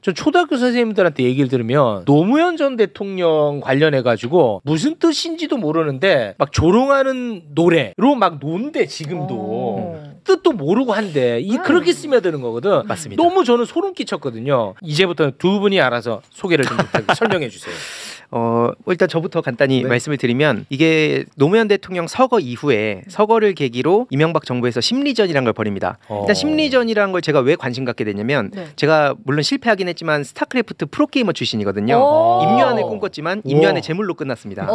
전 초등학교 선생님들한테 얘기를 들으면 노무현 전 대통령 관련해가지고 무슨 뜻인지도 모르는데 막 조롱하는 노래로 막 논대 지금도. 뜻도 모르고 한데 그렇게 스며드는 거거든. 맞습니다. 너무 저는 소름 끼쳤거든요. 이제부터 두 분이 알아서 소개를 좀 설명해 주세요. 일단 저부터 간단히 네. 말씀을 드리면 이게 노무현 대통령 서거 이후에 서거를 계기로 이명박 정부에서 심리전이라는 걸 벌입니다. 일단 심리전이라는 걸 제가 왜 관심 갖게 됐냐면 제가 물론 실패하긴 했지만 스타크래프트 프로게이머 출신이거든요. 임요한을 꿈꿨지만 임요한의 제물로 끝났습니다.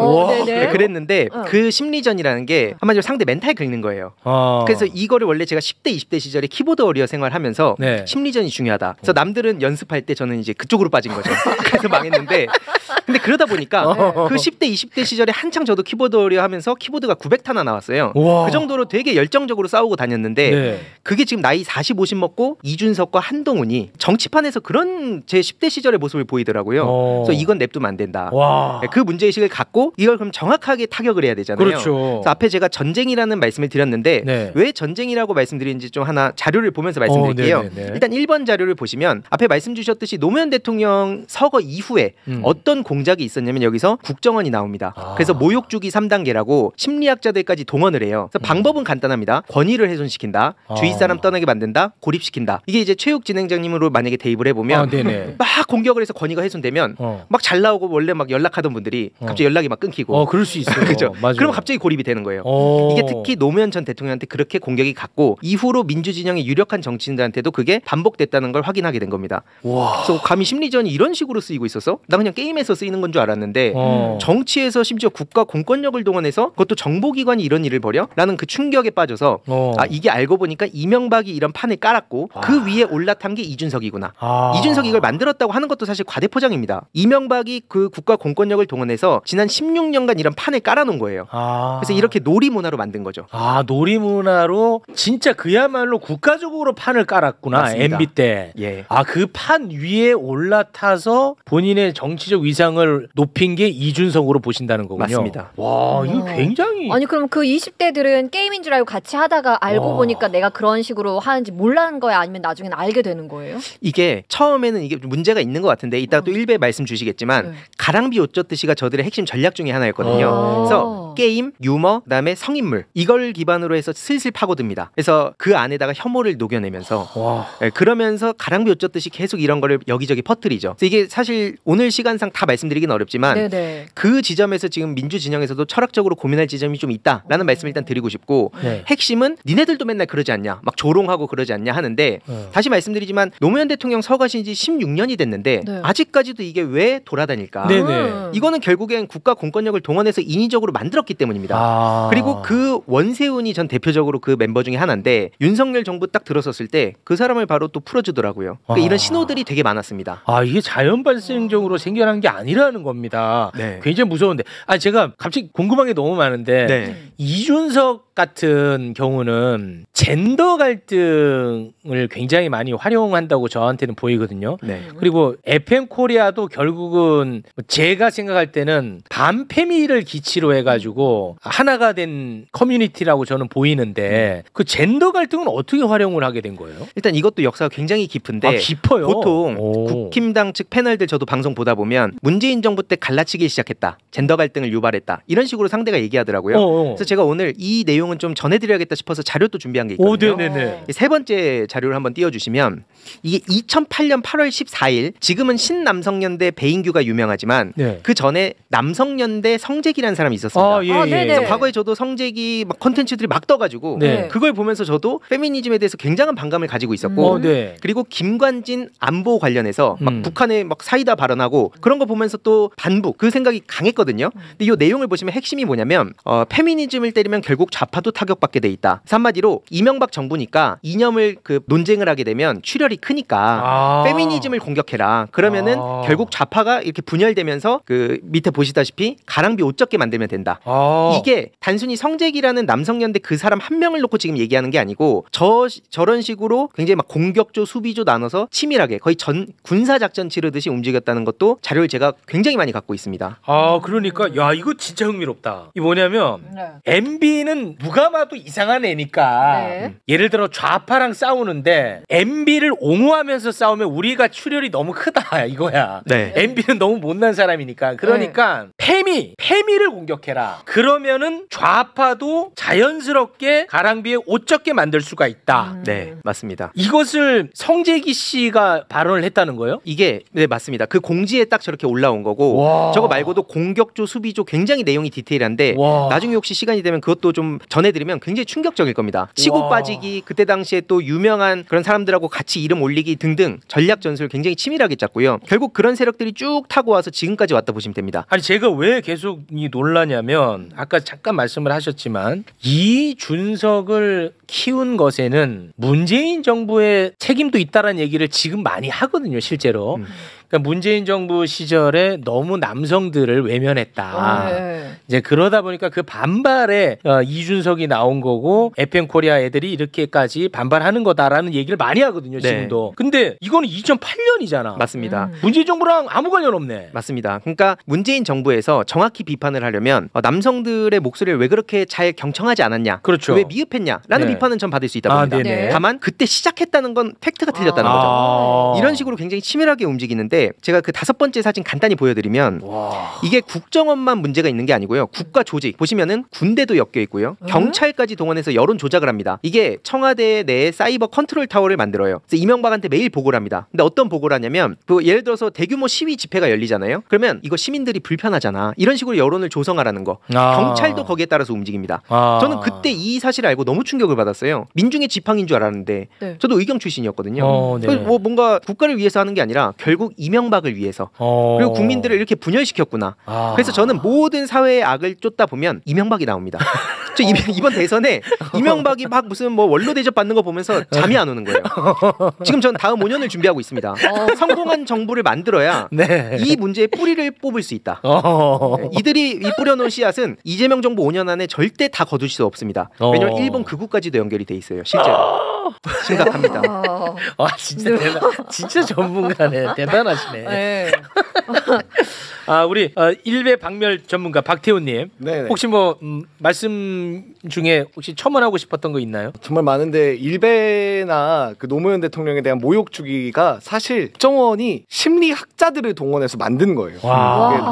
네, 그랬는데 그 심리전이라는 게 한마디로 상대 멘탈 긁는 거예요. 그래서 이거를 원래 제가 10대 20대 시절에 키보드 워리어 생활하면서 심리전이 중요하다. 그래서 남들은 연습할 때 저는 이제 그쪽으로 빠진 거죠. 그래서 망했는데 근데 그러다 보니까 그 10대 20대 시절에 한창 저도 키보드 워리어 하면서 키보드가 900타나 나왔어요. 그 정도로 되게 열정적으로 싸우고 다녔는데 그게 지금 나이 40, 50 먹고 이준석과 한동훈이 정치판에서 그런 제 10대 시절의 모습을 보이더라고요. 그래서 이건 냅두면 안 된다. 그 문제의식을 갖고 이걸 그럼 정확하게 타격을 해야 되잖아요. 그렇죠. 그래서 앞에 제가 전쟁이라는 말씀을 드렸는데 왜 전쟁이라고 말씀드리는지 좀 하나 자료를 보면서 말씀드릴게요. 일단 1번 자료를 보시면 앞에 말씀 주셨듯이 노무현 대통령 서거 이후에 어떤 공작이 있었냐면 여기서 국정원이 나옵니다. 그래서 모욕주기 3단계라고 심리학자들까지 동원을 해요. 그래서 방법은 간단합니다. 권위를 훼손시킨다. 주위 사람 떠나게 만든다. 고립시킨다. 이게 이제 최욱 진행자님으로 만약에 대입을 해보면 막 공격을 해서 권위가 훼손되면 막 잘 나오고 원래 막 연락하던 분들이 갑자기 연락이 막 끊기고 그럴 수 있어요. 그렇죠. 그럼 갑자기 고립이 되는 거예요. 이게 특히 노무현 전 대통령한테 그렇게 공격이 갔고 이후로 민주진영의 유력한 정치인들한테도 그게 반복됐다는 걸 확인하게 된 겁니다. 그래서 감히 심리전이 이런 식으로 쓰이고 있어서 나 그냥 게임에서 쓰이는 건 줄 알았는데 정치에서 심지어 국가 공권력을 동원해서 그것도 정보기관이 이런 일을 벌여? 라는 그 충격에 빠져서 이게 알고 보니까 이명박이 이런 판을 깔았고 그 위에 올라탄 게 이준석이구나. 이준석이 이걸 만들었다고 하는 것도 사실 과대포장입니다. 이명박이 그 국가 공권력을 동원해서 지난 16년간 이런 판을 깔아놓은 거예요. 그래서 이렇게 놀이문화로 만든 거죠. 놀이문화로 진짜 그야말로 국가적으로 판을 깔았구나. 맞습니다. MB 때. 그 판 위에 올라타서 본인의 정치적 위상을 높인 게 이준석으로 보신다는 거군요. 맞습니다. 와, 이거 굉장히. 아니 그럼 그 20대들은 게임인 줄 알고 같이 하다가 알고 보니까 내가 그런 식으로 하는지 몰라는 거야? 아니면 나중에는 알게 되는 거예요? 이게 처음에는 이게 문제가 있는 것 같은데 이따가 또 1배 말씀 주시겠지만 가랑비 옷 젖듯이가 저들의 핵심 전략 중에 하나였거든요. 그래서 게임, 유머, 그다음에 성인물 이걸 기반으로 해서 슬슬 파고듭니다. 그래서 그 안에다가 혐오를 녹여내면서 그러면서 가랑비 옷 젖듯이 계속 이런 거를 여기저기 퍼뜨리죠. 그래서 이게 사실 오늘 시간상 다 말씀드리기는 어렵지만 그 지점에서 지금 민주진영에서도 철학적으로 고민할 지점이 좀 있다라는 말씀을 일단 드리고 싶고 핵심은 니네들도 맨날 그러지 않냐 막 조롱하고 그러지 않냐 하는데 다시 말씀드리지만 노무현 대통령 서거하신 지 16년이 됐는데 아직까지도 이게 왜 돌아다닐까? 이거는 결국엔 국가 공권력을 동원해서 인위적으로 만들었기 때문입니다. 그리고 그 원세훈이 전 대표적으로 그 멤버 중에 하나인데 윤석열 정부 딱 들어섰을 때 그 사람을 바로 또 풀어주더라고요. 그러니까 이런 신호들이 되게 많았습니다. 이게 자연 발생적으로 생겨난 게 아니라는 겁니다. 굉장히 무서운데 제가 갑자기 궁금한 게 너무 많은데 이준석 같은 경우는 젠더 갈등을 굉장히 많이 활용한다고 저한테는 보이거든요. 그리고 FM 코리아도 결국은 제가 생각할 때는 반페미를 기치로 해가지고 하나가 된 커뮤니티라고 저는 보이는데 그 젠더 갈등은 어떻게 활용을 하게 된 거예요? 일단 이것도 역사가 굉장히 깊은데 깊어요. 보통 국힘당 측 패널들 저도 방송 보다 보면 문재인 정부 때 갈라치기 시작했다. 젠더 갈등을 유발했다. 이런 식으로 상대가 얘기하더라고요. 그래서 제가 오늘 이 내용은 좀 전해드려야겠다 싶어서 자료도 준비한 게 있거든요. 세 번째 자료를 한번 띄워주시면 이게 2008년 8월 14일 지금은 신남성연대 배인규가 유명하지만 그 전에 남성연대 성재기라는 사람이 있었습니다. 그래서 과거에 저도 성재기 막 컨텐츠들이 막 떠가지고 그걸 보면서 저도 페미니즘에 대해서 굉장한 반감을 가지고 있었고 그리고 김관진 안보 관련해서 막 북한에 막 사이다 발언하고 그런 거 보면서 또 반북 그 생각이 강했거든요. 근데 이 내용을 보시면 핵심이 뭐냐면 페미니즘을 때리면 결국 좌파도 타격받게 돼 있다. 한마디로 이명박 정부니까 이념을 그 논쟁을 하게 되면 출혈이 크니까 페미니즘을 공격해라. 그러면은 결국 좌파가 이렇게 분열되면서 그 밑에 보시다시피 가랑비 옷 젖게 만들면 된다. 이게 단순히 성재기라는 남성연대 그 사람 한 명을 놓고 지금 얘기하는 게 아니고 저런 식으로 굉장히 막 공격조 수비조 나눠서 치밀하게 거의 전 군사작전 치르듯이 움직였다는 것도 자료를 제가 굉장히 많이 갖고 있습니다. 그러니까 야 이거 진짜 흥미롭다. 이 뭐냐면 MB는 누가 봐도 이상한 애니까 예를 들어 좌파랑 싸우는데 MB를 옹호하면서 싸우면 우리가 출혈이 너무 크다 이거야. MB는 너무 못난 사람이니까. 그러니까 페미를 공격해라. 그러면은 좌파도 자연스럽게 가랑비에 옷 젖게 만들 수가 있다. 네, 맞습니다. 이것을 성재기 씨가 발언을 했다는 거예요? 이게 네 맞습니다. 그 공지에 딱 저렇게 올라온 거고 저거 말고도 공격조, 수비조 굉장히 내용이 디테일한데 나중에 혹시 시간이 되면 그것도 좀 전해드리면 굉장히 충격적일 겁니다. 치고 빠지기, 그때 당시에 또 유명한 그런 사람들하고 같이 이름 올리기 등등 전략 전술 굉장히 치밀하게 짰고요. 결국 그런 세력들이 쭉 타고 와서 지금까지 왔다 보시면 됩니다. 아니 제가 왜 계속 놀라냐면 아까 잠깐 말씀을 하셨지만 이준석을 키운 것에는 문재인 정부의 책임도 있다라는 얘기를 지금 많이 하거든요, 실제로. 그러니까 문재인 정부 시절에 너무 남성들을 외면했다. 이제 그러다 보니까 그 반발에 이준석이 나온 거고 FM 코리아 애들이 이렇게까지 반발하는 거다라는 얘기를 많이 하거든요, 지금도. 근데 이거는 2008년이잖아. 맞습니다. 문재인 정부랑 아무 관련 없네. 맞습니다. 그러니까 문재인 정부에서 정확히 비판을 하려면 남성들의 목소리를 왜 그렇게 잘 경청하지 않았냐, 그렇죠. 왜 미흡했냐라는 비판은 전 받을 수 있다 봅니다. 다만 그때 시작했다는 건 팩트가 틀렸다는 거죠. 이런 식으로 굉장히 치밀하게 움직이는데 제가 그 5번째 사진 간단히 보여드리면 이게 국정원만 문제가 있는 게 아니고요. 국가 조직 보시면은 군대도 엮여 있고요. 경찰까지 동원해서 여론 조작을 합니다. 이게 청와대 내에 사이버 컨트롤 타워를 만들어요. 그래서 이명박한테 매일 보고를 합니다. 근데 어떤 보고를 하냐면 그 예를 들어서 대규모 시위 집회가 열리잖아요. 그러면 이거 시민들이 불편하잖아. 이런 식으로 여론을 조성하라는 거. 경찰도 거기에 따라서 움직입니다. 저는 그때 이 사실을 알고 너무 충격을 받았어요. 민중의 지팡이인 줄 알았는데 저도 의경 출신이었거든요. 뭐 뭔가 국가를 위해서 하는 게 아니라 결국 이명박을 위해서 그리고 국민들을 이렇게 분열시켰구나. 그래서 저는 모든 사회의 악을 쫓다 보면 이명박이 나옵니다. 저 이번 대선에 이명박이 막 무슨 뭐 원로 대접 받는 거 보면서 잠이 안 오는 거예요. 지금 전 다음 5년을 준비하고 있습니다. 성공한 정부를 만들어야 이 문제의 뿌리를 뽑을 수 있다. 이들이 뿌려놓은 씨앗은 이재명 정부 5년 안에 절대 다 거둘 수 없습니다. 왜냐면 일본 극우까지도 연결이 돼 있어요. 실제로. 심각합니다. 진짜 진짜 전문가네. 대단하시네. 우리 일베 박멸 전문가 박태훈님, 혹시 뭐 말씀 중에 혹시 첨언하고 싶었던 거 있나요? 정말 많은데 일베나 그 노무현 대통령에 대한 모욕 주기가 사실 국정원이 심리학자들을 동원해서 만든 거예요.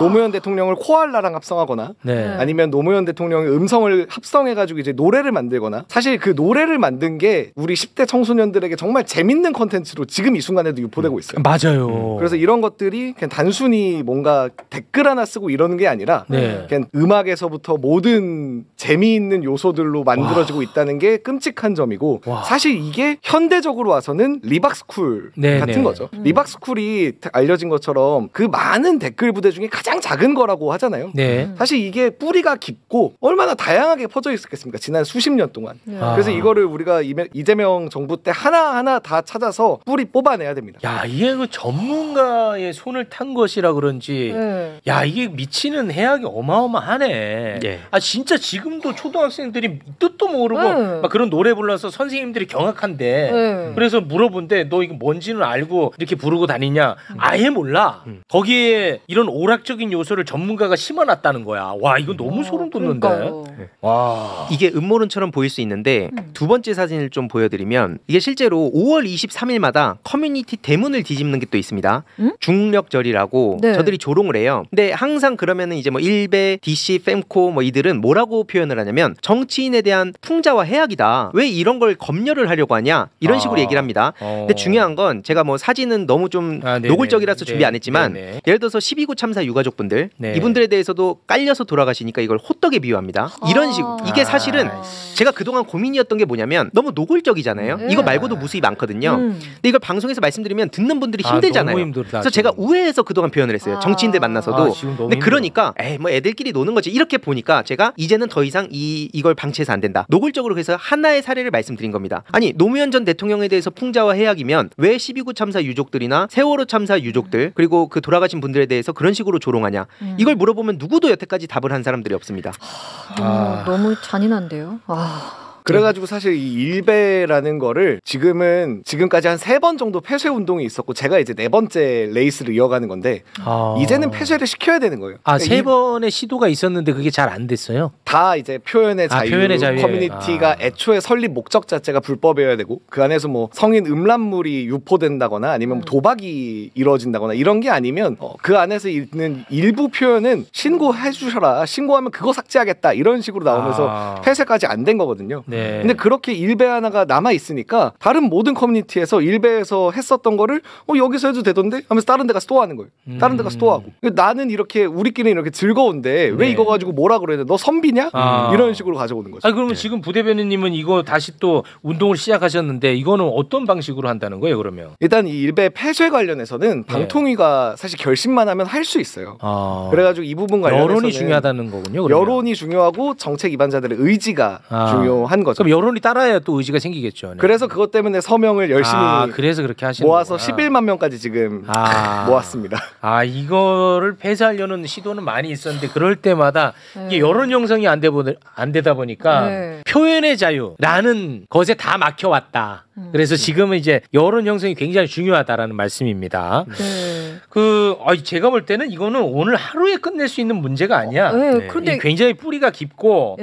노무현 대통령을 코알라랑 합성하거나 아니면 노무현 대통령의 음성을 합성해가지고 이제 노래를 만들거나, 사실 그 노래를 만든 게 우리 10대 청소년들에게 정말 재밌는 컨텐츠로 지금 이 순간에도 유포되고 있어요. 맞아요. 그래서 이런 것들이 그냥 단순히 뭔가 댓글 하나 쓰고 이러는 게 아니라 그냥 음악에서부터 모든 재미있는 요소들로 만들어지고 있다는 게 끔찍한 점이고, 사실 이게 현대적으로 와서는 리박스쿨 같은 거죠. 리박스쿨이 알려진 것처럼 그 많은 댓글 부대 중에 가장 작은 거라고 하잖아요. 사실 이게 뿌리가 깊고 얼마나 다양하게 퍼져 있었겠습니까, 지난 수십 년 동안. 그래서 이거를 우리가 이재명 정부 때 하나하나 다 찾아서 뿌리 뽑아내야 됩니다. 야, 이게 그 전문가의 손을 탄 것이라 그런지 야, 이게 미치는 해악이 어마어마하네. 진짜 지금도 초등학생들이 뜻도 모르고 막 그런 노래 불러서 선생님들이 경악한데 그래서 물어본데 너 이거 뭔지는 알고 이렇게 부르고 다니냐? 아예 몰라. 거기에 이런 오락적인 요소를 전문가가 심어놨다는 거야. 와, 이거 너무 소름 돋는데. 와, 이게 음모론처럼 보일 수 있는데 두 번째 사진을 좀 보여드리면 이게 실제로 5월 23일마다 커뮤니티 대문을 뒤집는 게 또 있습니다. 중력절이라고 저들이 조롱을 해요. 근데 항상 그러면은 이제 뭐 일베, DC, fem코 뭐 이들은 뭐라고 표현을 하냐면 정치인에 대한 풍자와 해악이다. 왜 이런 걸 검열을 하려고 하냐? 이런 식으로 얘기를 합니다. 근데 중요한 건 제가 뭐 사진은 너무 좀 노골적이라서 준비 안 했지만 예를 들어서 12구 참사 유가족분들 이분들에 대해서도 깔려서 돌아가시니까 이걸 호떡에 비유합니다. 이런 식으로. 이게 사실은 제가 그동안 고민이었던 게 뭐냐면 너무 노골적이잖아요. 무수히잖아요. 이거 말고도 무수히 많거든요. 근데 이걸 방송에서 말씀드리면 듣는 분들이 힘들잖아요. 너무 힘들다, 그래서 제가 우회해서 그동안 표현을 했어요. 정치인들 만나서도. 근데 그러니까 뭐 애들끼리 노는 거지 이렇게 보니까 제가 이제는 더 이상 이걸 방치해서 안 된다. 노골적으로 해서 하나의 사례를 말씀드린 겁니다. 아니 노무현 전 대통령에 대해서 풍자와 해악이면 왜 12구 참사 유족들이나 세월호 참사 유족들 그리고 그 돌아가신 분들에 대해서 그런 식으로 조롱하냐. 이걸 물어보면 누구도 여태까지 답을 한 사람들이 없습니다. 너무 잔인한데요. 그래가지고 사실 이 일베라는 거를 지금까지 한 3번 정도 폐쇄 운동이 있었고 제가 이제 4번째 레이스를 이어가는 건데 이제는 폐쇄를 시켜야 되는 거예요. 그러니까 3번의 시도가 있었는데 그게 잘 안 됐어요. 다 이제 표현의 자유, 커뮤니티가 애초에 설립 목적 자체가 불법이어야 되고 그 안에서 뭐 성인 음란물이 유포된다거나 아니면 도박이 이루어진다거나 이런 게 아니면 그 안에서 있는 일부 표현은 신고해 주셔라. 신고하면 그거 삭제하겠다. 이런 식으로 나오면서 폐쇄까지 안 된 거거든요. 근데 그렇게 일베 하나가 남아 있으니까 다른 모든 커뮤니티에서 일베에서 했었던 거를 여기서 해도 되던데 하면서 다른 데 가서 또 하는 거예요. 다른 데 가서 또 하고. 나는 이렇게 우리끼리 이렇게 즐거운데 왜 이거 가지고 뭐라 그래야 돼? 너 선비냐? 이런 식으로 가져오는 거죠. 그러면 지금 부대변인님은 이거 다시 또 운동을 시작하셨는데 이거는 어떤 방식으로 한다는 거예요, 그러면? 일단 이 일베 폐쇄 관련해서는 방통위가 사실 결심만 하면 할 수 있어요. 그래가지고 이 부분 관련해서는 여론이 중요하다는 거군요. 그러면. 여론이 중요하고 정책 위반자들의 의지가 중요한 거죠. 그럼 여론이 따라야 또 의지가 생기겠죠. 네. 그래서 그것 때문에 서명을 열심히 그래서 그렇게 하시는 모아서 거구나. 11만 명까지 지금 모았습니다. 이거를 폐쇄하려는 시도는 많이 있었는데 그럴 때마다 이게 여론 형성이 안 되다 보니까 표현의 자유라는 것에 다 막혀왔다. 그래서 지금은 이제 여론 형성이 굉장히 중요하다라는 말씀입니다. 제가 볼 때는 이거는 오늘 하루에 끝낼 수 있는 문제가 아니야. 그런데 굉장히 뿌리가 깊고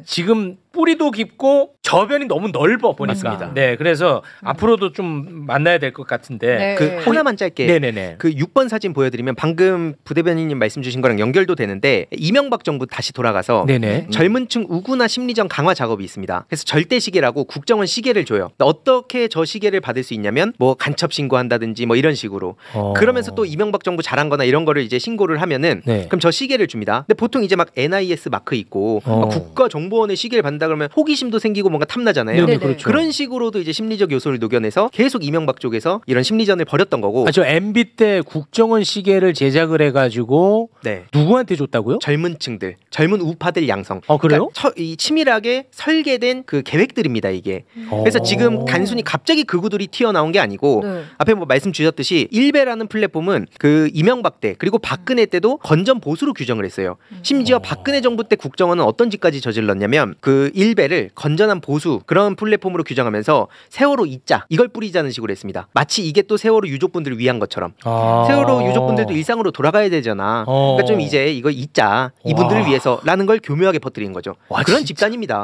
지금 뿌리도 깊고 저변이 너무 넓어 보니까. 맞습니다. 네, 그래서 앞으로도 좀 만나야 될 것 같은데. 하나만 짧게. 그 6번 사진 보여드리면 방금 부대변인님 말씀 주신 거랑 연결도 되는데 이명박 정부 다시 돌아가서 젊은층 우구나 심리전 강화 작업이 있습니다. 그래서 절대 시계라고 국정원 시계를 줘요. 어떻게 저 시계를 받을 수 있냐면 뭐 간첩 신고한다든지 뭐 이런 식으로. 그러면서 또 이명박 정부 잘한 거나 이런 거를 이제 신고를 하면은 그럼 저 시계를 줍니다. 근데 보통 이제 막 NIS 마크 있고 국가정보원의 시계를 받는다 그러면 호기심도 생기고 뭔가 탐나잖아요. 그렇죠. 그런 식으로도 이제 심리적 요소를 녹여내서 계속 이명박 쪽에서 이런 심리전을 벌였던 거고. 저 MB 때 국정원 시계를 제작을 해가지고 누구한테 줬다고요? 젊은층들, 젊은 우파들 양성. 그래요? 그러니까 이 치밀하게 설계된 그 계획들입니다 이게. 그래서 지금 단순히 갑자기 극우들이 튀어나온 게 아니고 앞에 뭐 말씀 주셨듯이 일베라는 플랫폼은 그 이명박 때 그리고 박근혜 때도 건전 보수로 규정을 했어요. 심지어 박근혜 정부 때 국정원은 어떤 짓까지 저질렀냐면 그 일베를 건전한 보수 그런 플랫폼으로 규정하면서 세월호 잊자 이걸 뿌리자는 식으로 했습니다. 마치 이게 또 세월호 유족분들을 위한 것처럼. 세월호 유족분들도 일상으로 돌아가야 되잖아. 그러니까 좀 이제 이거 잊자 이분들을 위해서라는 걸 교묘하게 퍼뜨리는 거죠. 그런 집단입니다.